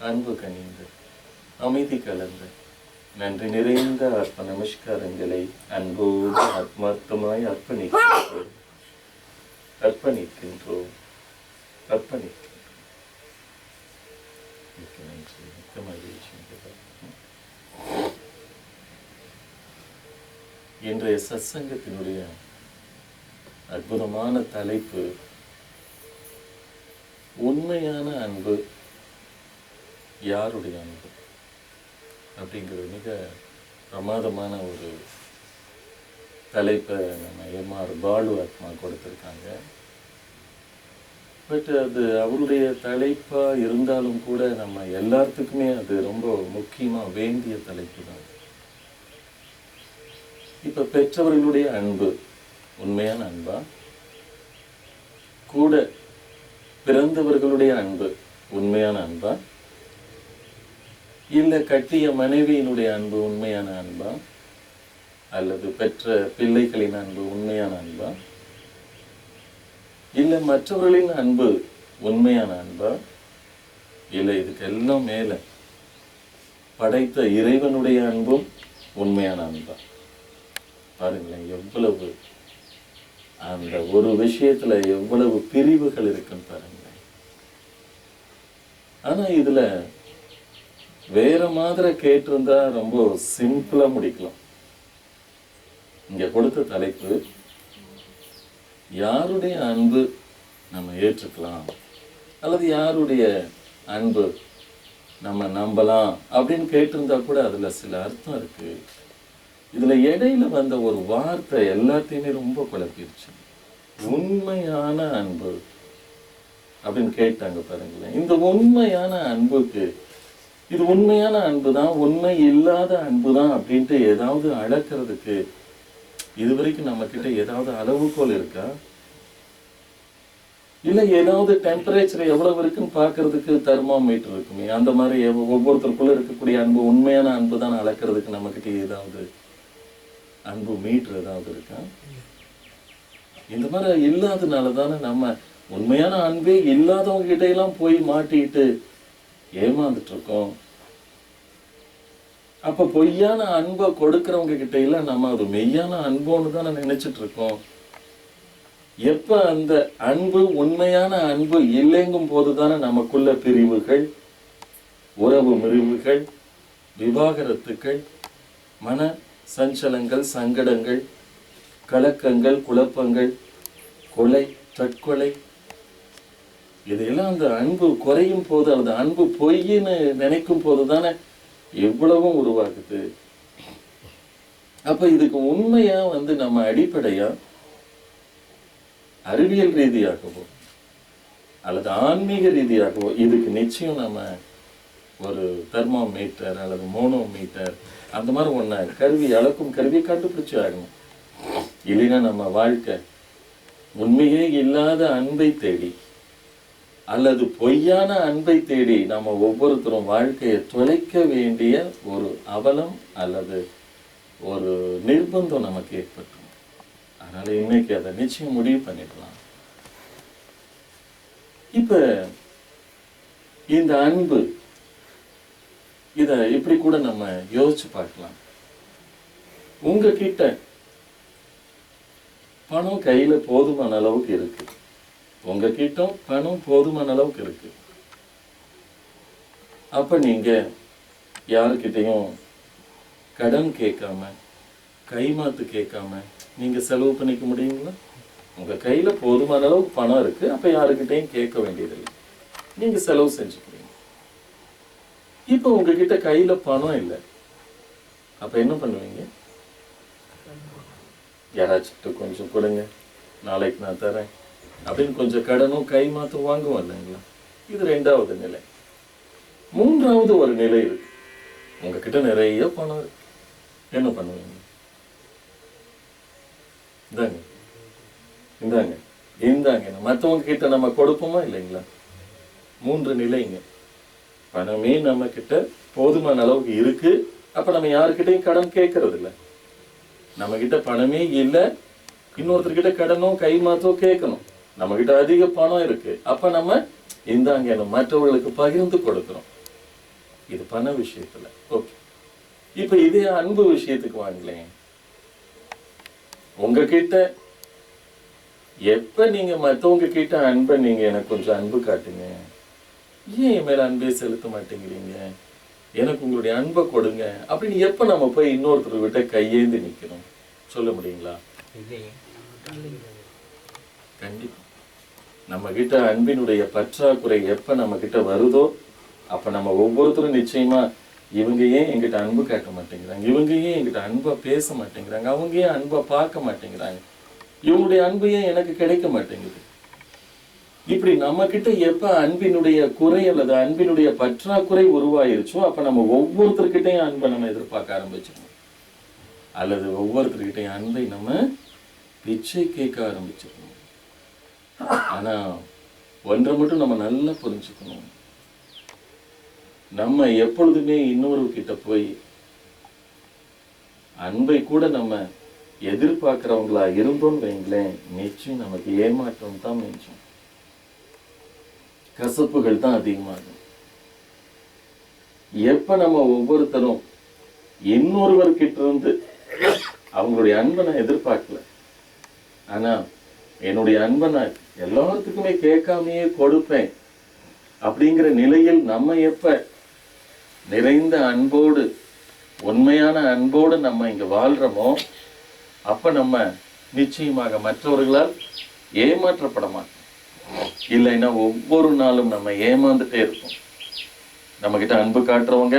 அன்பு கனிந்து அமைதி கலந்த நன்றி நிறைந்த ஆத்ம நமஸ்காரங்களை அன்போடு ஆத்மார்த்தமாய் அர்ப்பணிக்கின்றோம் அர்ப்பணிக்கின்றோம் அர்ப்பணிக்கின்றோம். மிக்க நன்றி, மிக்க மகிழ்ச்சி. இன்றைய சத்சங்கத்தினுடைய அற்புதமான தலைப்பு உண்மையான அன்பு யாருடைய அன்பு அப்படிங்கிறது மிக பிரமாதமான ஒரு தலைப்பை நம்ம எம்ஆர் பாலு ஆத்மா கொடுத்துருக்காங்க. பட் அது அவருடைய தலைப்பாக இருந்தாலும் கூட நம்ம எல்லாத்துக்குமே அது ரொம்ப முக்கியமாக வேண்டிய தலைப்பு தான். இப்போ பெற்றவர்களுடைய அன்பு உண்மையான அன்பா, கூட பிறந்தவர்களுடைய அன்பு உண்மையான அன்பா, இல்லை கட்டிய மனைவியினுடைய அன்பு உண்மையான அன்பா, அல்லது பெற்ற பிள்ளைகளின் அன்பு உண்மையான அன்பா, இல்லை மற்றவர்களின் அன்பு உண்மையான அன்பா, இல்லை இதுக்கெல்லாம் மேல படைத்த இறைவனுடைய அன்பும் உண்மையான அன்பா? பாருங்களேன், எவ்வளவு அந்த ஒரு விஷயத்துல எவ்வளவு பிரிவுகள் இருக்குன்னு பாருங்களேன். ஆனா இதுல வேற மாதிரி கேட்டிருந்தா ரொம்ப சிம்பிளா முடிக்கலாம். இங்க கொடுத்த தலைப்பு யாருடைய அன்பு நம்ம ஏற்றுக்கலாம் அல்லது யாருடைய அன்பு நம்ம நம்பலாம் அப்படின்னு கேட்டிருந்தா கூட அதுல சில அர்த்தம் இருக்கு. இதுல இடையில வந்த ஒரு வார்த்தை எல்லாத்தையுமே ரொம்ப குழப்பிடுச்சு. உண்மையான அன்பு அப்படின்னு கேட்டாங்க பாருங்களேன். இந்த உண்மையான அன்புக்கு இது உண்மையான அன்பு தான், உண்மை இல்லாத அன்பு தான் அப்படின்ட்டு ஏதாவது அளக்கிறதுக்கு இதுவரைக்கும் நம்ம கிட்ட ஏதாவது அளவுகோல் இருக்கா? இல்ல ஏதாவது டெம்பரேச்சர் எவ்வளவு இருக்குன்னு பாக்குறதுக்கு தெர்மோமீட்டர் இருக்குமே, அந்த மாதிரி ஒவ்வொருத்தருக்குள்ள இருக்கக்கூடிய அன்பு உண்மையான அன்பு தான் அளக்கிறதுக்கு நம்ம கிட்ட ஏதாவது அன்பு மீட்டர் ஏதாவது இருக்கா? இந்த மாதிரி இல்லாதனால தானே நம்ம உண்மையான அன்பே இல்லாதவங்க கிட்ட எல்லாம் போய் மாட்டிட்டு ஏமாந்துட்டு இருக்கோம். அப்ப பொய்யான அன்பை கொடுக்கறவங்க கிட்ட எல்லாம் நம்ம அது மெய்யான அன்போன்னு தானே நினைச்சிட்டு இருக்கோம். எப்ப அந்த அன்பு உண்மையான அன்பு இல்லைங்கும் போதுதானே நமக்குள்ள பிரிவுகள், உறவு முறிவுகள், விவாகரத்துக்கள், மன சஞ்சலங்கள், சங்கடங்கள், கலக்கங்கள், குழப்பங்கள், கொலை, தற்கொலை, இதெல்லாம் அந்த அன்பு குறையும் போது, அந்த அன்பு பொய்ன்னு நினைக்கும் போது தானே எவ்வளவும் உருவாகுது. அப்ப இதுக்கு உண்மையா நம்ம அடிப்படையா அறிவியல் ரீதியாகவோ அல்லது ஆன்மீக ரீதியாகவோ இதுக்கு நிச்சயம் நம்ம ஒரு தெர்மோமீட்டர் அல்லது மோனோமீட்டர் அந்த மாதிரி ஒன்ன கருவி, அளக்கும் கருவியை கண்டுபிடிச்சு ஆகணும். இல்லைன்னா நம்ம வாழ்க்கை உண்மையே இல்லாத அன்பை தேடி அல்லது பொய்யான அன்பை தேடி நம்ம ஒவ்வொருத்தரும் வாழ்க்கையை தொலைக்க வேண்டிய ஒரு அவலம் அல்லது ஒரு நிர்பந்தம் நமக்கு ஏற்படும். அதனால இன்னைக்கு அதை நிச்சயம் முடிவு பண்ணிடலாம். இப்ப இந்த அன்பு இத இப்படி கூட நம்ம யோசிச்சு பார்க்கலாம். உங்ககிட்ட பணம் கையில போதுமான அளவுக்கு இருக்கு, உங்ககிட்ட பணம் போதுமான அளவுக்கு இருக்கு. அப்ப நீங்க யாருக்கிட்டையும் கடன் கேட்காம, கைமாத்து கேட்காம நீங்க செலவு பண்ணிக்க முடியுங்களா? உங்க கையில போதுமான அளவுக்கு பணம் இருக்கு, அப்ப யாருக்கிட்டையும் கேட்க வேண்டியதில்லை, நீங்க செலவு செஞ்சுக்கிறீங்க. இப்ப உங்ககிட்ட கையில பணம் இல்லை, அப்ப என்ன பண்ணுவீங்க? யாராச்சும் கொஞ்சம் கொடுங்க, நாளைக்கு நான் தரேன் அப்படின்னு கொஞ்சம் கடனும் கைமாத்தும் வாங்குவோம் இல்லைங்களா? இது ரெண்டாவது நிலை. மூன்றாவது ஒரு நிலை இருக்கு. உங்ககிட்ட நிறைய பணம் இருக்கு, என்ன பண்ணுவீங்க? இந்தாங்க இந்தாங்க இந்தாங்க மற்றவங்க கிட்ட நம்ம கொடுப்போமா இல்லைங்களா? மூன்று நிலைங்க. பணமே நம்ம கிட்ட போதுமான அளவுக்கு இருக்கு, அப்ப நம்ம யாருக்கிட்டையும் கடன் கேட்கறது இல்லை. நம்ம கிட்ட பணமே இல்லை, இன்னொருத்தர்கிட்ட கடனோ கைமாத்தோ கேட்கணும். நம்ம கிட்ட அதிக பணம் இருக்கு, அப்ப நம்ம இந்தாங்க மற்றவர்களுக்கு பகிர்ந்து கொடுக்கிறோம். இது பண விஷயத்துல. ஓகே, இப்ப இதே அன்பு விஷயத்துக்கு வாங்களேன். உங்ககிட்ட எப்ப நீங்க மத்தவங்க கிட்ட அன்பை நீங்க எனக்கு கொஞ்சம் அன்பு காட்டுங்க, ஏன் என் மேல அன்பே செலுத்த மாட்டேங்கிறீங்க, எனக்கு உங்களுடைய அன்பை கொடுங்க அப்படின்னு எப்ப நம்ம போய் இன்னொருத்தர் விட்ட கையேந்து நிக்கணும்? சொல்ல முடியுங்களா? கண்டிப்பா நம்ம கிட்ட அன்பினுடைய பற்றாக்குறை எப்ப நம்ம கிட்ட வருதோ அப்ப நம்ம ஒவ்வொருத்தரும் நிச்சயமா இவங்க ஏன் என்கிட்ட அன்பு காட்ட மாட்டேங்கிறாங்க, இவங்க ஏன் என்கிட்ட அன்பா பேச மாட்டேங்கிறாங்க, அவங்க ஏன் அன்பா பார்க்க மாட்டேங்கிறாங்க, இவங்களுடைய அன்பு ஏன் எனக்கு கிடைக்க மாட்டேங்குது, இப்படி நம்ம கிட்ட எப்ப அன்பினுடைய குறை அல்லது அன்பினுடைய பற்றாக்குறை உருவாயிருச்சோ அப்ப நம்ம ஒவ்வொருத்தர்கிட்டையும் அன்பை நம்ம எதிர்பார்க்க ஆரம்பிச்சிடணும். அல்லது ஒவ்வொருத்தர்கிட்டையும் அன்பை நம்ம பிச்சை கேட்க ஆரம்பிச்சிடணும். ஆனா ஒன்றை மட்டும் நம்ம நல்லா புரிஞ்சுக்கணும். நம்ம எப்பொழுதுமே இன்னொரு கிட்ட போய் அன்பை கூட நம்ம எதிர்பார்க்கிறவங்களா இருந்தோம்னு வைங்களேன், நிச்சயம் நமக்கு ஏமாற்றம் தான் மிஞ்சும், கசப்புகள் தான் அதிகமாகும். எப்ப நம்ம ஒவ்வொருத்தரும் இன்னொருவர்கிட்ட இருந்து அவங்களுடைய அன்பை நான் எதிர்பார்க்கல, ஆனா என்னுடைய அன்பை நான் எல்லாத்துக்குமே கேட்காமையே கொடுப்பேன் அப்படிங்கிற நிலையில் நம்ம எப்ப நிறைந்த அன்போடு உண்மையான அன்போடு நம்ம இங்க வாழ்றோமோ அப்ப நம்ம நிச்சயமாக மற்றவர்களால் ஏமாற்றப்பட மாட்டோம். இல்லைன்னா ஒவ்வொரு நாளும் நம்ம ஏமாந்துட்டே இருப்போம். நம்ம கிட்ட அன்பு காட்டுறவங்க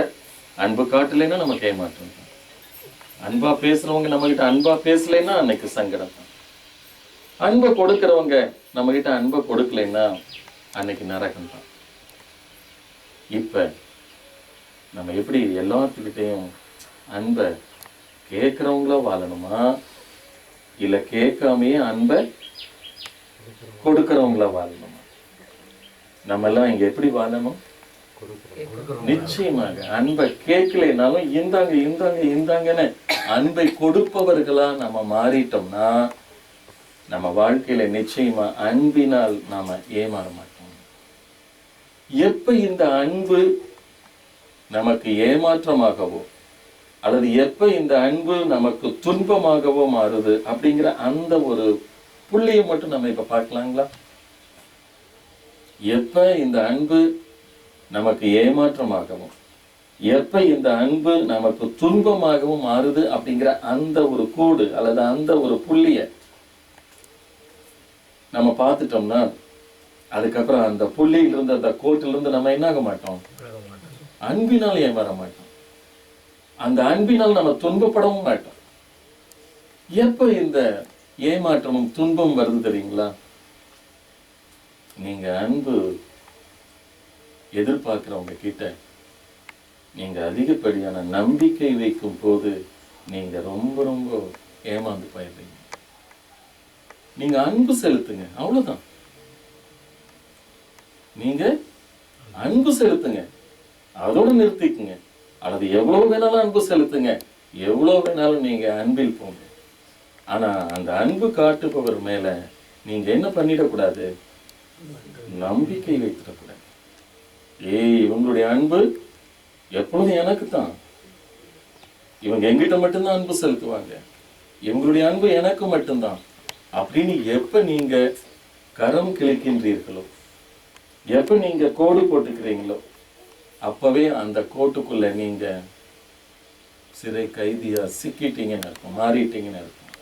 அன்பு காட்டலைன்னா நமக்கு ஏமாற்றம் தான். அன்பா பேசுறவங்க நம்ம கிட்ட அன்பா பேசலைன்னா அன்னைக்கு சங்கடம் தான். அன்பை கொடுக்கிறவங்க நம்ம கிட்ட அன்பை கொடுக்கலைன்னா அன்னைக்கு நரகம் தான். இப்ப நம்ம எப்படி எல்லாத்துக்கிட்டையும் அன்பை கேட்கிறவங்களா வாழணுமா, இல்ல கேட்காமையே அன்பை கொடுக்கிறவங்களா வாழணுமா? நம்ம எல்லாம் இங்க எப்படி வாழணும்? நிச்சயமாக அன்பை கேட்கலைனாலும் இந்தாங்க இந்தாங்க இந்தாங்கன்னு அன்பை கொடுப்பவர்களா நம்ம மாறிட்டோம்னா நம்ம வாழ்க்கையில நிச்சயமா அன்பினால் நாம ஏமாற மாட்டோம். எப்ப இந்த அன்பு நமக்கு ஏமாற்றமாகவோ அல்லது எப்ப இந்த அன்பு நமக்கு துன்பமாகவோ மாறுது அப்படிங்கிற அந்த ஒரு புள்ளியை மட்டும் நம்ம இப்ப பார்க்கலாங்களா? எப்ப இந்த அன்பு நமக்கு ஏமாற்றமாகவும் எப்ப இந்த அன்பு நமக்கு துன்பமாகவும் மாறுது அப்படிங்கிற அந்த ஒரு கோடு அல்லது அந்த ஒரு புள்ளிய நம்ம பார்த்துட்டோம்னா அதுக்கப்புறம் அந்த புள்ளியிலிருந்து அந்த கோட்டிலிருந்து நம்ம என்ன ஆக மாட்டோம்? அன்பினால் ஏமாற மாட்டோம். அந்த அன்பினால் நம்ம துன்பப்படவும் மாட்டோம். எப்ப இந்த ஏமாற்றமும் துன்பம் வருது தெரியுங்களா? நீங்க அன்பு எதிர்பார்க்கிறவங்க கிட்ட நீங்க அதிகப்படியான நம்பிக்கை வைக்கும் போது நீங்க ரொம்ப ரொம்ப ஏமாந்து போயிடுறீங்க. நீங்க அன்பு செலுத்துங்க, அவ்வளவுதான். நீங்க அன்பு செலுத்துங்க, அதோட நிறுத்திக்குங்க. அல்லது எவ்வளவு வேணாலும் அன்பு செலுத்துங்க, எவ்வளவு வேணாலும் நீங்க அன்பில் போங்க. ஆனா அந்த அன்பு காட்டுபவர் மேல நீங்க என்ன பண்ணிடக்கூடாது? நம்பிக்கை வைத்திடக்கூடாது. இவங்களுடைய அன்பு எப்பொழுதும் எனக்கு தான், இவங்க எங்கிட்ட மட்டும்தான் அன்பு செலுத்துவாங்க, இவங்களுடைய அன்பு எனக்கு மட்டும்தான் அப்படின்னு எப்ப நீங்க கரம் கிழக்கின்றீர்களோ, எப்ப நீங்க கோடு போட்டுக்கிறீங்களோ, அப்பவே அந்த கோட்டுக்குள்ள நீங்க சிறை கைதியா சிக்கிட்டீங்கன்னு இருக்கும், மாறிட்டீங்கன்னு இருக்கும்.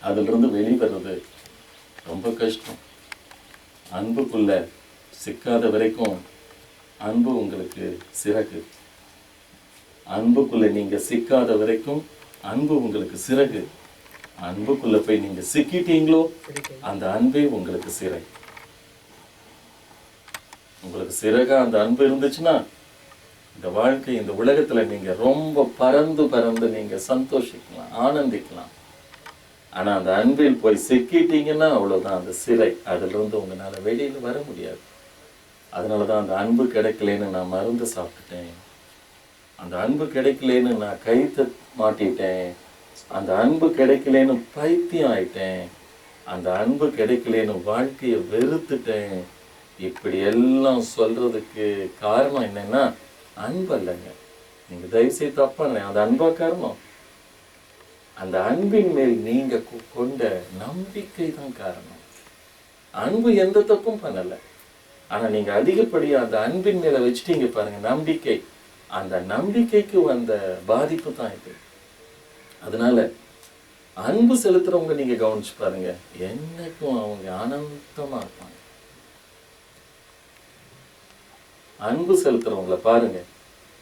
அதுல இருந்து வெளிவருது ரொம்ப கஷ்டம். அன்புக்குள்ள சிக்காத வரைக்கும் அன்பு உங்களுக்கு சிறகு. அன்புக்குள்ள நீங்க சிக்காத வரைக்கும் அன்பு உங்களுக்கு சிறகு. அன்புக்குள்ள போய் நீங்க சிக்கிட்டீங்களோ அந்த அன்பே உங்களுக்கு சிறை. உங்களுக்கு சிறகா அந்த அன்பு இருந்துச்சுன்னா இந்த வாழ்க்கை, இந்த உலகத்துல நீங்க ரொம்ப பறந்து பறந்து நீங்க சந்தோஷிக்கலாம், ஆனந்திக்கலாம். ஆனா அந்த அன்பில் போய் சிக்கிட்டீங்கன்னா அவ்வளவுதான், அந்த சிறை. அதுல இருந்து உங்களால வெளியில வர முடியாது. அதனாலதான் அந்த அன்பு கிடைக்கலன்னு நான் மருந்து சாப்பிட்டுட்டேன், அந்த அன்பு கிடைக்கலன்னு நான் கைத்த மாட்டிட்டேன், அந்த அன்பு கிடைக்கலன்னு பைத்தியம் ஆயிட்டேன், அந்த அன்பு கிடைக்கலன்னு வாழ்க்கையை வெறுத்துட்டேன். இப்படி எல்லாம் சொல்றதுக்கு காரணம் என்னன்னா, அன்பு அல்லங்க. நீங்க தயவு செய்து தப்பா அந்த அன்பா காரணம்? அந்த அன்பின் மேல் நீங்க கொண்ட நம்பிக்கை தான் காரணம். அன்பு எந்த தப்பும் பண்ணல. ஆனா நீங்க அதிகப்படியா அந்த அன்பின் மேல வச்சுட்டீங்க பாருங்க நம்பிக்கை. அந்த நம்பிக்கைக்கு வந்த பாதிப்பு தான் இது. அதனால அன்பு செலுத்துறவங்க நீங்க கவனிச்சு பாருங்க, என்னைக்கும் அவங்க ஆனந்தமா இருப்பாங்க. அன்பு செலுத்துறவங்கள பாருங்க,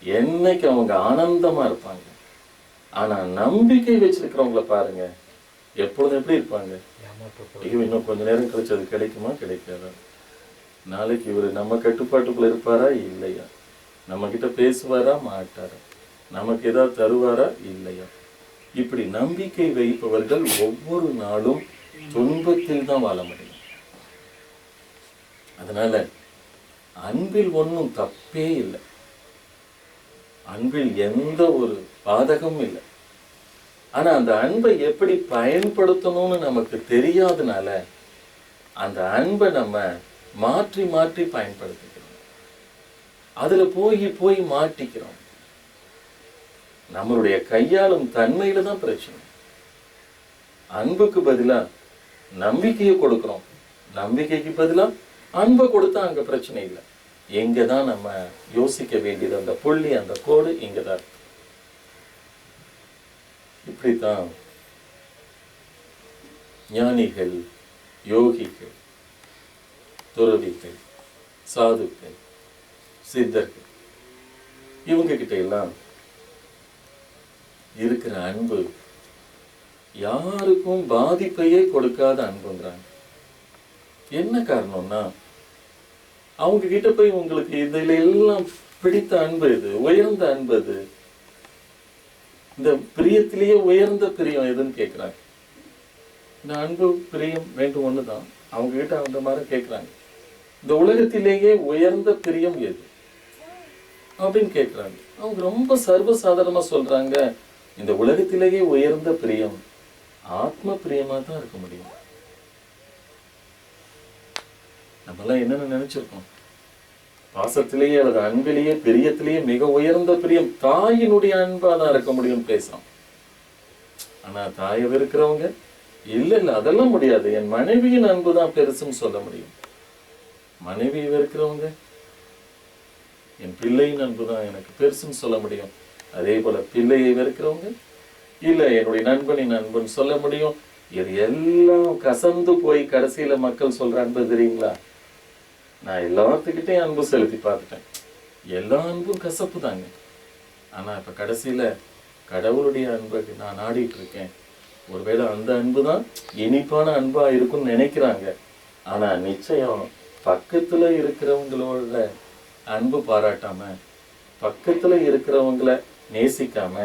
என்னைக்கு அவங்க ஆனந்தமா இருப்பாங்க. ஆனா நம்பிக்கை வச்சிருக்கிறவங்கள பாருங்க, எப்பொழுதும் எப்படி இருப்பாங்க? ஐயோ, இன்னும் கொஞ்ச நேரம் கழிச்சு அது கிடைக்குமா கிடைக்காதா, நாளைக்கு இவர் நம்ம கட்டுப்பாட்டுக்குள்ள இருப்பாரா இல்லையா, நம்ம கிட்ட பேசுவாரா மாட்டாரா, நமக்கு ஏதாவது தருவாரா இல்லையா. இப்படி நம்பிக்கை வைப்பவர்கள் ஒவ்வொரு நாளும் துன்பத்தில் தான் வாழ முடியும். அதனால அன்பில் ஒன்றும் தப்பே இல்லை, அன்பில் எந்த ஒரு பாதகமும் இல்லை. ஆனா அந்த அன்பை எப்படி பயன்படுத்தணும்னு நமக்கு தெரியாதனால அந்த அன்பை நம்ம மாற்றி மாற்றி பயன்படுத்திக்கிறோம். அதுல போய் மாட்டிக்கிறோம். நம்மளுடைய கையாளும் தன்மையில தான் பிரச்சனை. அன்புக்கு பதிலா நம்பிக்கையை கொடுக்கிறோம், நம்பிக்கைக்கு பதிலா அன்பை கொடுத்தா அங்க பிரச்சனை இல்லை. எங்கதான் நம்ம யோசிக்க வேண்டியது, அந்த புள்ளி, அந்த கோடு இங்கதான். இப்படித்தான் ஞானிகள், யோகிகள், துறவிகள், சாதுக்கள், சித்தர்கள், இவங்க கிட்ட எல்லாம் இருக்கிற அன்பு யாருக்கும் பாதிப்பையே கொடுக்காத அன்புங்கிறாங்க. என்ன காரணம்னா, அவங்க கிட்ட போய் உங்களுக்கு இதுல எல்லாம் பிடித்த அன்பு எது, உயர்ந்த அன்பு எது, இந்த பிரியத்திலேயே உயர்ந்த பிரியம் எதுன்னு கேட்கிறாங்க. இந்த அன்பு பிரியம் வேண்டும் ஒண்ணுதான், அவங்க கிட்ட அந்த மாதிரி கேட்கிறாங்க. இந்த உலகத்திலேயே உயர்ந்த பிரியம் எது அப்படின்னு கேட்கிறாங்க. அவங்க ரொம்ப சர்வசாதாரணமா சொல்றாங்க, இந்த உலகத்திலேயே உயர்ந்த பிரியம் ஆத்ம பிரியமா தான் இருக்க முடியும். நம்மெல்லாம் என்னென்ன நினைச்சிருக்கோம், பாசத்திலேயே அல்லது அன்பிலேயே பிரியத்திலேயே மிக உயர்ந்த பிரியம் தாயினுடைய அன்பா தான் இருக்க முடியும் பேசுறோம். ஆனா தாயை வெறுக்கிறவங்க இல்ல அதெல்லாம் முடியாது, என் மனைவியின் அன்பு தான் பெருசுன்னு சொல்ல முடியும். மனைவியை வெறுக்கிறவங்க என் பிள்ளையின் அன்பு தான் எனக்கு பெருசுன்னு சொல்ல முடியும். அதே போல பிள்ளையை வெறுக்கிறவங்க இல்ல என்னுடைய நண்பனின் அன்புன்னு சொல்ல முடியும். இது எல்லாம் கசந்து போய் கடைசியில மக்கள் சொல்ற அன்பு தெரியுங்களா, நான் எல்லாத்துக்கிட்டையும் அன்பு செலுத்தி பார்த்துட்டேன், எல்லா அன்பும் கசப்பு தாங்க. ஆனா இப்ப கடைசியில கடவுளுடைய அன்பை நான் நாடிட்டு இருக்கேன். ஒருவேளை அந்த அன்பு தான் இனிப்பான அன்பா இருக்கும்னு நினைக்கிறாங்க. ஆனா நிச்சயம் பக்கத்துல இருக்கிறவங்களோட அன்பு பாராட்டாம, பக்கத்துல இருக்கிறவங்கள நேசிக்காம,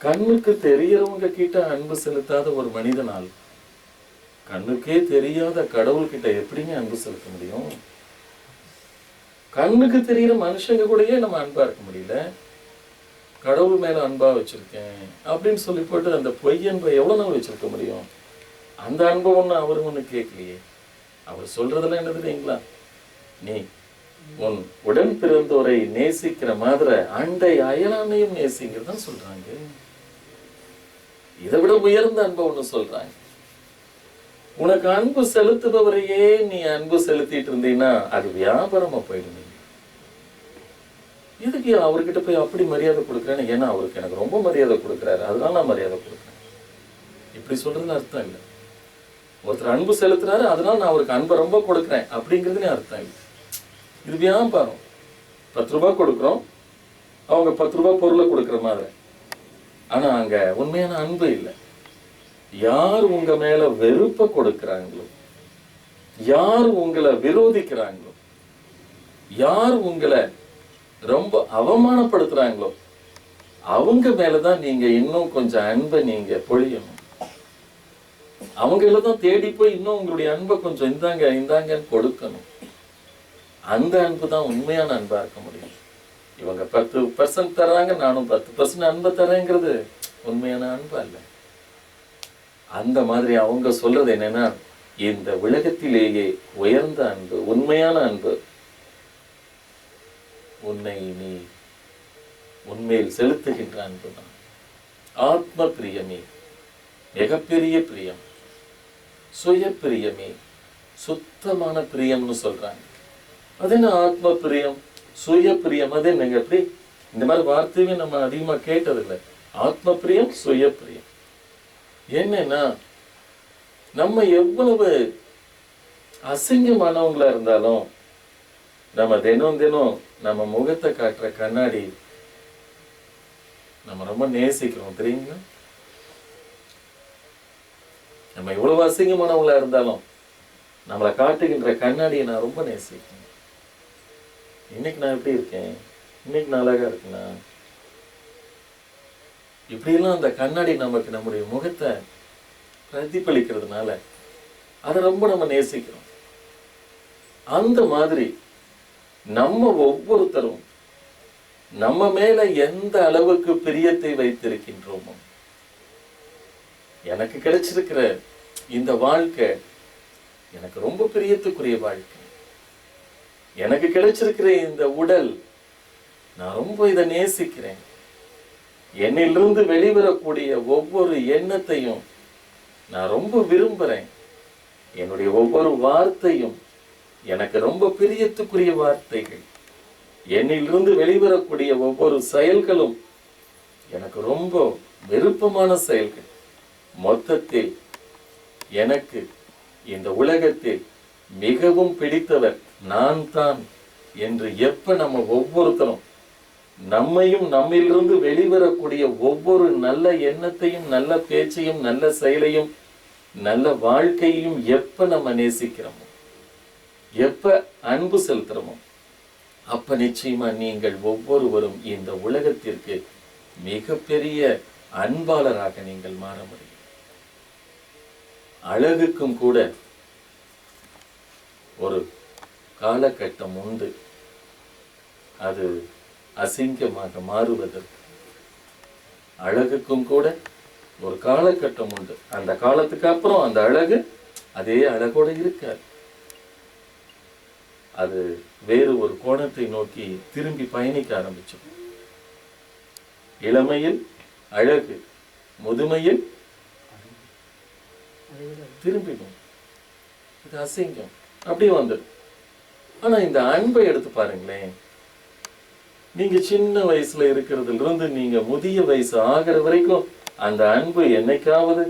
கண்ணுக்கு தெரியறவங்க கிட்ட அன்பு செலுத்தாத ஒரு மனிதனால் கண்ணுக்கே தெரியாத கடவுள் கிட்ட எப்படிங்க அன்பு செலுத்த முடியும்? கண்ணுக்கு தெரிகிற மனுஷங்க கூடயே நம்ம அன்பா இருக்க முடியல, கடவுள் மேல அன்பா வச்சிருக்கேன் அப்படின்னு சொல்லி போட்டு அந்த பொய் அன்பை எவ்வளவு நாள் வச்சிருக்க முடியும்? அந்த அன்பை ஒண்ணு அவரு ஒண்ணு கேட்கலையே. அவர் சொல்றதெல்லாம் என்ன தெரியுங்களா, நீ உன் உடன் பிறந்தோரை நேசிக்கிற மாதிரி அண்டை அயலானையும் நேசிங்கிறதான் சொல்றாங்க. இதை விட உயர்ந்த அன்பை ஒண்ணு சொல்றாங்க. உனக்கு அன்பு செலுத்துபவரையே நீ அன்பு செலுத்திட்டு இருந்தீங்கன்னா அது வியாபாரமா போயிடுங்க. இதுக்கு அவர்கிட்ட போய் அப்படி மரியாதை கொடுக்குறேன்னு, ஏன்னா அவருக்கு எனக்கு ரொம்ப மரியாதை கொடுக்குறாரு அதனால நான் மரியாதை கொடுக்குறேன், இப்படி சொல்றதுன்னு அர்த்தம் இல்லை. ஒருத்தர் அன்பு செலுத்துறாரு அதனால நான் அவருக்கு அன்பை ரொம்ப கொடுக்குறேன் அப்படிங்கிறதுனே அர்த்தம் இல்லை. இது வியாபாரம். 10 ரூபாய் கொடுக்குறோம், அவங்க 10 ரூபாய் பொருளை கொடுக்குற மாதிரி. ஆனா அங்க உண்மையான அன்பு இல்லை. யார் உங்க மேல வெறுப்பை கொடுக்கிறாங்களோ, யார் உங்களை விரோதிக்கிறாங்களோ, யார் உங்களை ரொம்ப அவமானப்படுத்துறாங்களோ அவங்க மேலதான் நீங்க இன்னும் கொஞ்சம் அன்பை நீங்க பொழியணும். அவங்களதான் தேடி போய் இன்னும் உங்களுடைய அன்பை கொஞ்சம் இந்தாங்கன்னு கொடுக்கணும். அந்த அன்பு தான் உண்மையான அன்பா இருக்க முடியும். இவங்க 10% தர்றாங்க, நானும் 10% அன்பை தரேங்கிறது உண்மையான அன்பு அல்ல. அந்த மாதிரி அவங்க சொல்றது என்னன்னா, இந்த உலகத்திலேயே உயர்ந்த அன்பு, உண்மையான அன்பு, உன்னை நீ உண்மையில் செலுத்துகின்ற அன்புதான். ஆத்ம பிரியமே மிகப்பெரிய பிரியம். சுய பிரியமே சுத்தமான பிரியம்னு சொல்றாங்க. அது என்ன ஆத்ம பிரியம், சுய பிரியம்? அது என்னங்க? எப்படி இந்த மாதிரி வார்த்தையுமே நம்ம அதிகமா கேட்டதில்லை. ஆத்ம பிரியம், சுய பிரியம். என்னன்னா, நம்ம எவ்வளவு அசிங்கமானவங்களா இருந்தாலும் நம்ம தினம் தினம் நம்ம முகத்தை காட்டுற கண்ணாடி நம்ம ரொம்ப நேசிக்கிறோம், தெரியுங்களா? நம்ம எவ்வளவு அசிங்கமானவங்களா இருந்தாலும் நம்மளை காட்டுகின்ற கண்ணாடியை நான் ரொம்ப நேசிக்கிறேன். இன்னைக்கு நான் எப்படி இருக்கேன், இன்னைக்கு நான் அழகா இருக்கேனா, இப்படியெல்லாம் அந்த கண்ணாடி நமக்கு நம்முடைய முகத்தை பிரதிபலிக்கிறதுனால அதை ரொம்ப நம்ம நேசிக்கிறோம். அந்த மாதிரி நம்ம ஒவ்வொருத்தரும் நம்ம மேல எந்த அளவுக்கு பிரியத்தை வைத்திருக்கின்றோமோ, எனக்கு கிடைச்சிருக்கிற இந்த வாழ்க்கை எனக்கு ரொம்ப பிரியத்துக்குரிய வாழ்க்கை, எனக்கு கிடைச்சிருக்கிற இந்த உடல் நான் ரொம்ப இதை நேசிக்கிறேன், என்னிலிருந்து வெளிவரக்கூடிய ஒவ்வொரு எண்ணத்தையும் நான் ரொம்ப விரும்புறேன், என்னுடைய ஒவ்வொரு வார்த்தையும் எனக்கு ரொம்ப பிரியத்துக்குரிய வார்த்தைகள், என்னிலிருந்து வெளிவரக்கூடிய ஒவ்வொரு செயல்களும் எனக்கு ரொம்ப விருப்பமான செயல்கள். மொத்தத்தில் எனக்கு இந்த உலகத்தில் மிகவும் பிடித்தவர் நான் தான் என்று எப்ப நம்ம ஒவ்வொருத்தரும் நம்மையும் நம்மிலிருந்து வெளிவரக்கூடிய ஒவ்வொரு நல்ல எண்ணத்தையும் நல்ல பேச்சையும் நல்ல செயலையும் நல்ல வாழ்க்கையையும் எப்ப நம்ம நேசிக்கிறோமோ, எப்ப அன்பு செலுத்துறோமோ, அப்ப நிச்சயமா நீங்கள் ஒவ்வொருவரும் இந்த உலகத்திற்கு மிகப்பெரிய அன்பாளராக நீங்கள் மாற முடியும். அழகுக்கும் கூட ஒரு காலகட்டம் உண்டு, அது அசிங்கமாக மாறுவதற்கு. அழகுக்கும் கூட ஒரு காலகட்டம் உண்டு, அந்த காலத்துக்கு அப்புறம் அந்த அழகு அதே அழகோட இருக்காது, அது வேறு ஒரு கோணத்தை நோக்கி திரும்பி பயணிக்க ஆரம்பிச்சோம். இளமையில் அழகு, முதுமையில் திரும்பிடும், இது அசிங்கம், அப்படியே வந்துடும். ஆனா இந்த அன்பை எடுத்து பாருங்களேன், நீங்க சின்ன வயசுல இருக்கிறதுல இருந்து நீங்க முதிய வயசு ஆகிற வரைக்கும் அந்த அன்பு என்னைக்காவது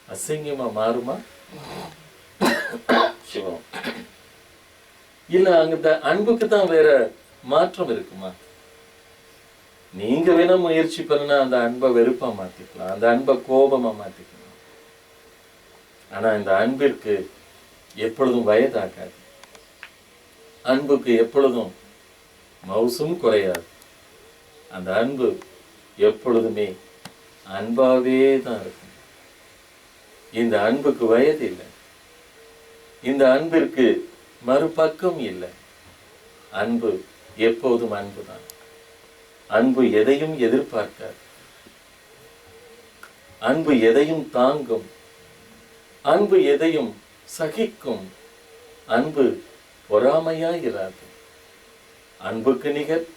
அசிங்கமா மாறுமா? சிவம் இல்ல, அங்க அன்புக்கு தான் வேற மாற்றம் இருக்குமா? நீங்க வேணா முயற்சி பண்ணா அந்த அன்பை வெறுப்பா மாத்திக்கலாம், அந்த அன்பை கோபமா மாத்திக்கலாம். ஆனா இந்த அன்பிற்கு எப்பொழுதும் வயதாகாது, அன்புக்கு எப்பொழுதும் மவுசும் குறையாது. அந்த அன்பு எப்பொழுதுமே அன்பாவே தான் இருக்கும். இந்த அன்புக்கு வயது இல்லை, இந்த அன்பிற்கு மறுபக்கம் இல்லை. அன்பு எப்போதும் அன்புதான். அன்பு எதையும் எதிர்பார்க்காது, அன்பு எதையும் தாங்கும், அன்பு எதையும் சகிக்கும், அன்பு பொறாமையாயிராது. அன்புக்கு நிகர்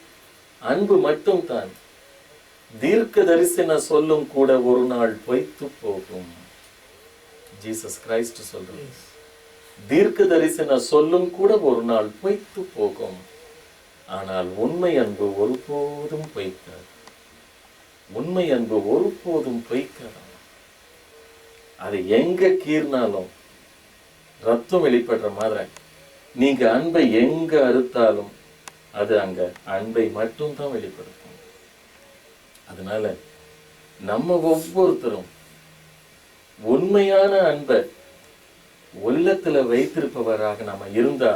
அன்பு மட்டும் தான். தீர்க்க தரிசன சொல்லும் கூட ஒரு நாள் பொய்த்து போகும். ஜீசஸ் கிரைஸ்ட் சொல்றார், தீர்க்க தரிசன சொல்லும் கூட ஒரு நாள் பொய்த்து போகும், ஆனால் உண்மை அன்பு ஒருபோதும் பொய்க்காது. உண்மை அன்பு ஒருபோதும் பொய்க்காது. அது எங்க கீர்னாலும் ரத்தம் வெளிப்படுற மாதிரி நீங்க அன்பை எங்க அறுத்தாலும் அது அங்க அன்பை மட்டும் தான் வெளிப்படுத்தும். அதனால நம்ம ஒவ்வொருத்தரும் உண்மையான அன்பை உள்ளத்துல வைத்திருப்பவராக நம்ம இருந்தா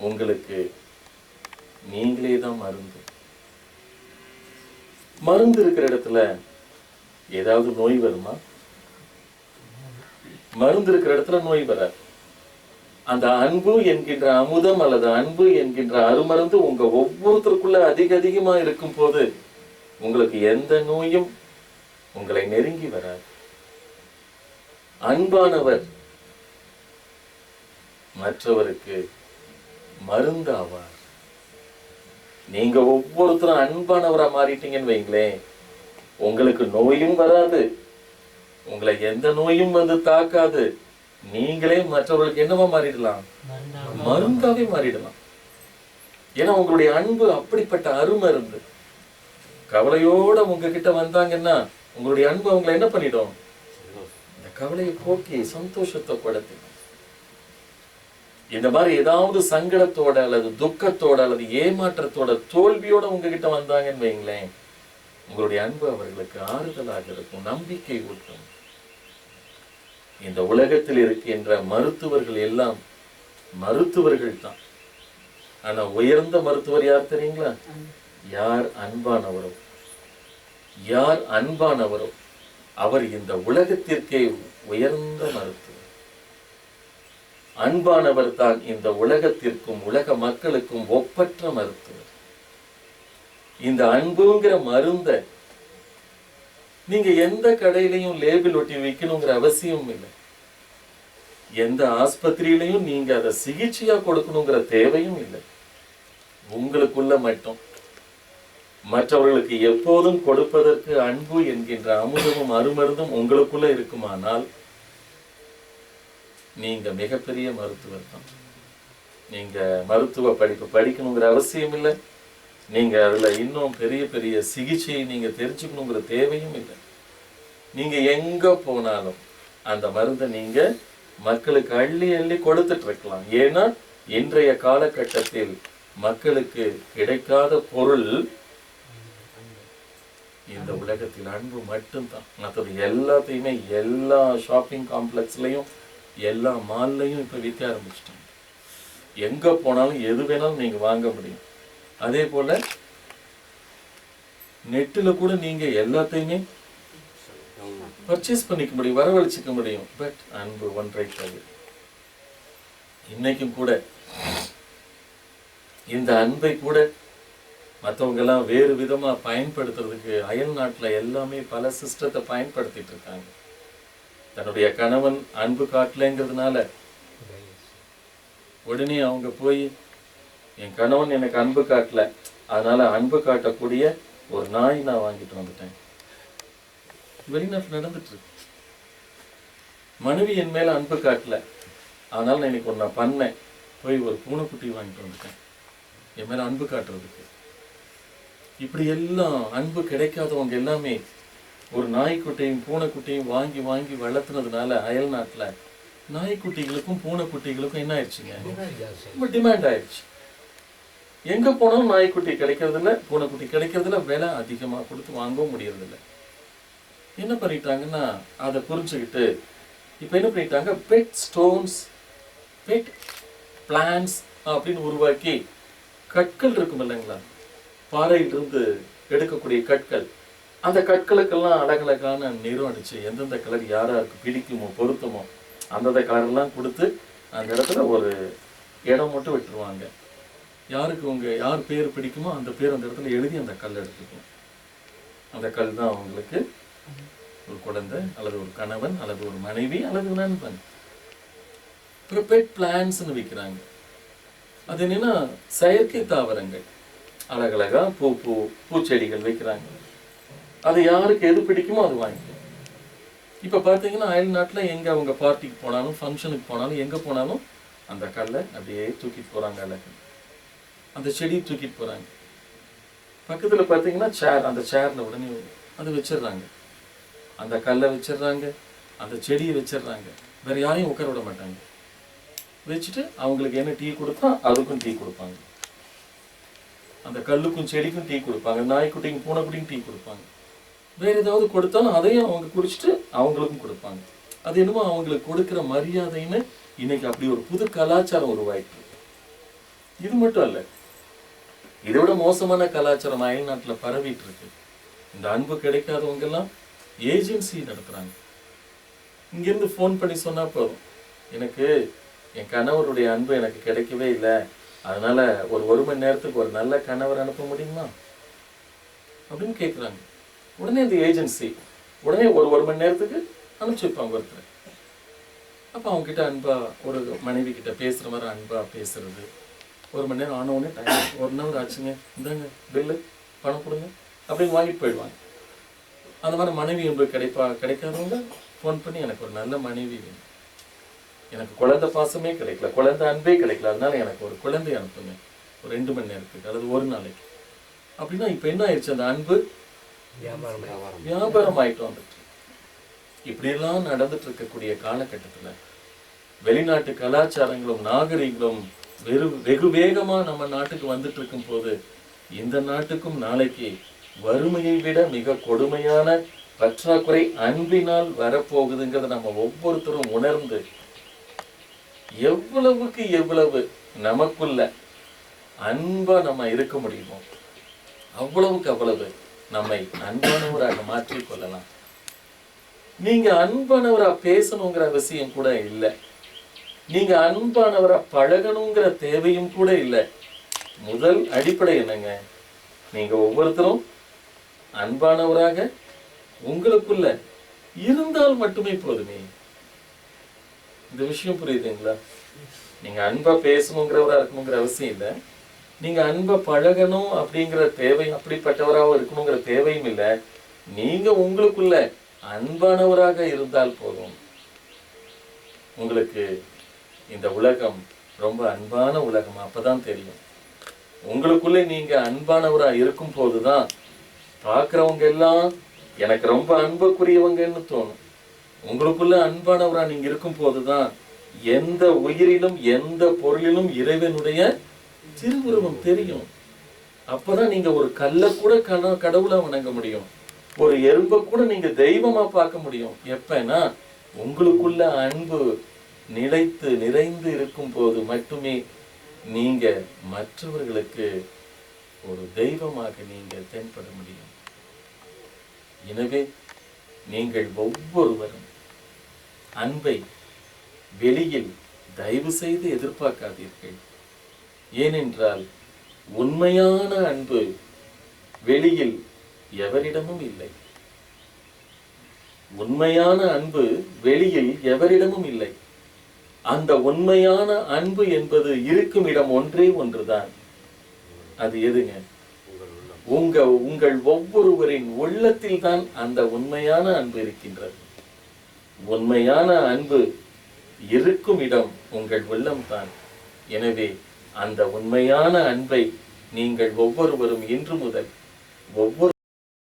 உங்களுக்கு நீங்களே தான் மருந்து. மருந்து இருக்கிற இடத்துல ஏதாவது நோய் வருமா? மருந்து இருக்கிற இடத்துல நோய் வராது. அந்த அன்பு என்கின்ற அமுதம் அல்லது அன்பு என்கின்ற அருமருந்து உங்க ஒவ்வொருத்தருக்குள்ள அதிகமா இருக்கும் போது உங்களுக்கு எந்த நோயும் உங்களை நெருங்கி வராது. அன்பானவர் மற்றவருக்கு மருந்தாவார். நீங்க ஒவ்வொருத்தரும் அன்பானவரா மாறிட்டீங்கன்னு வைங்களேன், உங்களுக்கு நோயும் வராது, உங்களை எந்த நோயும் வந்து தாக்காது. நீங்களே மற்றவர்களுக்கு என்னவா மாறிடலாம்? மருந்தாவே மாறிடலாம். ஏன்னா உங்களுடைய அன்பு அப்படிப்பட்ட அருமை இருந்து கவலையோட உங்ககிட்ட வந்தாங்கன்னா உங்களுடைய அன்பு அவங்களை என்ன பண்ணிடும்? இந்த கவலையை போக்கி சந்தோஷத்தை கொடுத்து, இந்த மாதிரி ஏதாவது சங்கடத்தோட அல்லது துக்கத்தோட அல்லது ஏமாற்றத்தோட தோல்வியோட உங்ககிட்ட வந்தாங்கன்னு வைங்களேன், உங்களுடைய அன்பு அவர்களுக்கு ஆறுதலாக இருக்கும், நம்பிக்கை ஊட்டும். இந்த உலகத்தில் இருக்கின்ற மருத்துவர்கள் எல்லாம் மருத்துவர்கள் தான். ஆனா உயர்ந்த மருத்துவர் யார் தெரியுங்களா? யார் அன்பானவரோ, யார் அன்பானவரோ அவர் இந்த உலகத்திற்கே உயர்ந்த மருத்துவர். அன்பானவர் தான் இந்த உலகத்திற்கும் உலக மக்களுக்கும் ஒப்பற்ற மருத்துவர். இந்த அன்புங்கிற மருந்த நீங்க எந்த கடையிலையும் லேபிள் ஒட்டி வைக்கணுங்கிற அவசியம் இல்லை. எந்த ஆஸ்பத்திரியிலையும் நீங்க அதை சிகிச்சையா கொடுக்கணுங்கிற தேவையும் இல்லை. உங்களுக்குள்ள மட்டும் மற்றவர்களுக்கு எப்போதும் கொடுப்பதற்கு அன்பு என்கின்ற அமுதமும் அருமருந்தும் உங்களுக்குள்ள இருக்குமானால் நீங்க மிகப்பெரிய மருத்துவர் தான். நீங்க மருத்துவ படிப்பு படிக்கணுங்கிற அவசியம் இல்லை. நீங்க அதுல இன்னும் பெரிய பெரிய சிகிச்சையை நீங்க தெரிஞ்சுக்கணுங்கிற தேவையும் இல்லை. நீங்க எங்க போனாலும் அந்த மருந்தை நீங்க மக்களுக்கு அள்ளி அள்ளி கொடுத்துட்டு இருக்கலாம். ஏன்னா இன்றைய காலகட்டத்தில் மக்களுக்கு கிடைக்காத பொருள் இந்த உலகத்தில் அன்பு மட்டும்தான். மற்றது எல்லாத்தையுமே எல்லா ஷாப்பிங் காம்ப்ளெக்ஸ்லையும் எல்லா மால்லையும் இப்ப விற்க ஆரம்பிச்சிட்டாங்க. எங்க போனாலும் எது வேணாலும் நீங்க வாங்க முடியும். அதே போல நெட்டுல கூட நீங்க எல்லாத்தையுமே பர்ச்சேஸ் பண்ணிக்க முடியும், வரவழைச்சிக்க முடியும். பட் அன்பு ஒன்றை தவிர. இன்னைக்கும் கூட இந்த அன்பை கூட மற்றவங்க எல்லாம் வேறு விதமா பயன்படுத்துறதுக்கு அயல் நாட்டுல எல்லாமே பல சிஸ்டத்தை பயன்படுத்திட்டு இருக்காங்க. தன்னுடைய கணவன் அன்பு காட்டலைங்கிறதுனால உடனே அவங்க போய் என் கணவன் எனக்கு அன்பு காட்டல, அதனால அன்பு காட்டக்கூடிய ஒரு நாய் நான் வாங்கிட்டு வந்துட்டேன். வெளிநாட்டு நடந்துட்டு இருக்கு. மனைவி என் மேல அன்பு காட்டல, அதனால நான் இன்னைக்கு ஒன்று பண்ணேன், போய் ஒரு பூனைக்குட்டி வாங்கிட்டு வந்துட்டேன் என் மேல அன்பு காட்டுறதுக்கு. இப்படி எல்லாம் அன்பு கிடைக்காதவங்க எல்லாமே ஒரு நாய்க்குட்டியும் பூனைக்குட்டியும் வாங்கி வாங்கி வளர்த்துனதுனால அயல் நாட்டுல நாய்க்குட்டிகளுக்கும் பூனைக்குட்டிகளுக்கும் என்ன ஆயிடுச்சுங்க? ரொம்ப டிமாண்ட் ஆயிடுச்சு. எங்க போனாலும் நாய்க்குட்டி கிடைக்கிறது இல்லை, பூனைக்குட்டி கிடைக்கிறது இல்லை, விலை அதிகமா கொடுத்து வாங்கவும் முடியறது இல்லை. என்ன பண்ணிட்டாங்கன்னா அதை புரிஞ்சுக்கிட்டு இப்ப என்ன பண்ணிட்டாங்க, பெட் ஸ்டோன்ஸ், பெட் பிளான்ஸ் அப்படின்னு உருவாக்கி கற்கள் இருக்கும் இல்லைங்களா, பாறையிலிருந்து எடுக்கக்கூடிய கற்கள், அந்த கற்களுக்கெல்லாம் அழகழகான நிறம் அடிச்சு எந்தெந்த கலர் யாராருக்கு பிடிக்குமோ பொருத்தமோ அந்தந்த கலர்லாம் கொடுத்து அந்த இடத்துல ஒரு இடம் மட்டும் விட்டுருவாங்க. யாருக்கு யார் பேர் பிடிக்குமோ அந்த பேர் அந்த இடத்துல எழுதி அந்த கல் எடுத்துக்கும். அந்த கல் தான் அவங்களுக்கு ஒரு குழந்தை அல்லது ஒரு கணவன் அல்லது ஒரு மனைவி அல்லது நண்பன். பெட் பிளான்ஸ்னு விற்கிறாங்க. அது என்னன்னா செயற்கை தாவரங்கள், அழகழகா பூச்செடிகள் வைக்கிறாங்க. அது யாருக்கு எது பிடிக்குமோ அது வாங்கிக்கும். இப்ப பாத்தீங்கன்னா அயல் நாட்டுல எங்க அவங்க பார்ட்டிக்கு போனாலும் ஃபங்க்ஷனுக்கு போனாலும் எங்க போனாலும் அந்த கல்லை அப்படியே தூக்கிட்டு போறாங்க, அழகு அந்த செடியை தூக்கிட்டு போறாங்க. பக்கத்துல பாத்தீங்கன்னா சேர், அந்த சேர்ல உடனே அதை வச்சிடுறாங்க, அந்த கல்லை வச்சிடுறாங்க, அந்த செடியை வச்சிடுறாங்க. வேற யாரையும் உட்கார விட மாட்டாங்க. வச்சுட்டு அவங்களுக்கு என்ன டீ கொடுத்தா அதுக்கும் டீ கொடுப்பாங்க, அந்த கல்லுக்கும் செடிக்கும் டீ கொடுப்பாங்க, நாய்க்குட்டிக்கும் பூனைக்குட்டிக்கும் டீ கொடுப்பாங்க. வேற ஏதாவது கொடுத்தாலும் அதையும் அவங்க குடிச்சிட்டு அவங்களுக்கும் கொடுப்பாங்க. அது என்னமோ அவங்களுக்கு கொடுக்குற மரியாதைன்னு இன்னைக்கு அப்படி ஒரு புது கலாச்சாரம் உருவாயிட்டு. இது மட்டும் அல்ல, இதை விட மோசமான கலாச்சாரம் அயல் நாட்டுல பரவிட்டு இருக்கு. இந்த அன்பு கிடைக்காதவங்க எல்லாம் ஏஜென்சி நடத்துறாங்க. இங்கிருந்து போன் பண்ணி சொன்னா போதும், எனக்கு என் கணவருடைய அன்பு எனக்கு கிடைக்கவே இல்லை, அதனால ஒரு மணி நேரத்துக்கு ஒரு நல்ல கணவர் அனுப்ப முடியுமா அப்படின்னு கேட்குறாங்க. உடனே இந்த ஏஜென்சி உடனே ஒரு மணி நேரத்துக்கு அனுப்பிச்சு வைப்பாங்க ஒருத்தர். அப்போ அவங்க கிட்ட அன்பா ஒரு மனைவி கிட்ட பேசுற மாதிரி அன்பா பேசுறது, 1 மணி நேரம் ஆனவுடனே டைம் 1 ஹவர் ஆச்சுங்க, இந்தாங்க பில்லு, பணம் கொடுங்க அப்படின்னு வாங்கிட்டு போயிடுவாங்க. அந்த மாதிரி மனைவி உங்களுக்கு கிடைக்காதவங்க ஃபோன் பண்ணி எனக்கு ஒரு நல்ல மனைவி வேணும், எனக்கு குழந்தை பாசமே கிடைக்கல, குழந்தை அன்பே கிடைக்கல, அதனால எனக்கு ஒரு குழந்தை அனுப்புங்க ஒரு 2 மணி நேரத்துக்கு அல்லது ஒரு நாளைக்கு அப்படின்னா இப்போ என்ன ஆயிடுச்சு, அந்த அன்பு வியாபாரம் ஆயிட்டு வந்துட்டு. இப்படியெல்லாம் நடந்துட்டு இருக்கக்கூடிய காலகட்டத்துல வெளிநாட்டு கலாச்சாரங்களும் நாகரிகங்களும் வெகு வேகமா நம்ம நாட்டுக்கு வந்துட்டு இருக்கும் போது இந்த நாட்டுக்கும் நாளைக்கு வறுமையை விட மிக கொடுமையான பற்றாக்குறை அன்பினால் வரப்போகுதுங்கிறத நம்ம ஒவ்வொருத்தரும் உணர்ந்து எவ்வளவுக்கு எவ்வளவு நமக்குள்ள அன்பா நம்ம இருக்க முடியுமோ அவ்வளவுக்கு அவ்வளவு நம்மை அன்பானவராக மாற்றிக் கொள்ளலாம். நீங்க அன்பானவரா பேசணுங்கிற அவசியம் கூட இல்லை, நீங்க அன்பானவரா பழகணுங்கிற தேவையும் கூட இல்லை. முதல் அடிப்படை என்னங்க, நீங்க ஒவ்வொருத்தரும் அன்பானவராக உங்களுக்குள்ள இருந்தால் மட்டுமே போதுமே. இந்த விஷயம் புரியுதுங்களா? நீங்க அன்பா பேசணுங்கிறவரா இருக்கணுங்கிற அவசியம் இல்லை, நீங்க அன்பை பழகணும் அப்படிங்கிற தேவை, அப்படிப்பட்டவராக இருக்கணுங்கிற தேவையும் இல்லை. நீங்க உங்களுக்குள்ள அன்பானவராக இருந்தால் போதும். உங்களுக்கு இந்த உலகம் ரொம்ப அன்பான உலகம் அப்பதான் தெரியும். உங்களுக்குள்ளே நீங்க அன்பானவரா இருக்கும் போதுதான் பார்க்கிறவங்க எல்லாம் எனக்கு ரொம்ப அன்புக்குரியவங்கன்னு தோணும். உங்களுக்குள்ள அன்பானவரா நீங்க இருக்கும் போதுதான் எந்த உயிரிலும் எந்த பொருளிலும் இறைவனுடைய திருவுருவம் தெரியும். அப்பதான் நீங்க ஒரு கல்லை கூட கடவுளா வணங்க முடியும், ஒரு எறும்பை கூட நீங்க தெய்வமா பார்க்க முடியும். எப்பன்னா உங்களுக்குள்ள அன்பு நிலைத்து நிறைந்து இருக்கும் போது மட்டுமே நீங்க மற்றவர்களுக்கு ஒரு தெய்வமாக நீங்க தென்பட முடியும். எனவே நீங்கள் ஒவ்வொருவரும் அன்பை வெளியில் தயவு செய்து எதிர்பார்க்காதீர்கள். ஏனென்றால் உண்மையான அன்பு வெளியில் எவரிடமும் இல்லை. உண்மையான அன்பு வெளியில் எவரிடமும் இல்லை. அந்த உண்மையான அன்பு என்பது இருக்கும் இடம் ஒன்றே ஒன்றுதான். அது எதுங்க? உங்கள் ஒவ்வொருவரின் உள்ளத்தில் தான் அந்த உண்மையான அன்பு இருக்கின்றது. உண்மையான அன்பு இருக்கும் இடம் உங்கள் உள்ளம்தான். எனவே அந்த உண்மையான அன்பை நீங்கள் ஒவ்வொருவரும் இன்று முதல் ஒவ்வொரு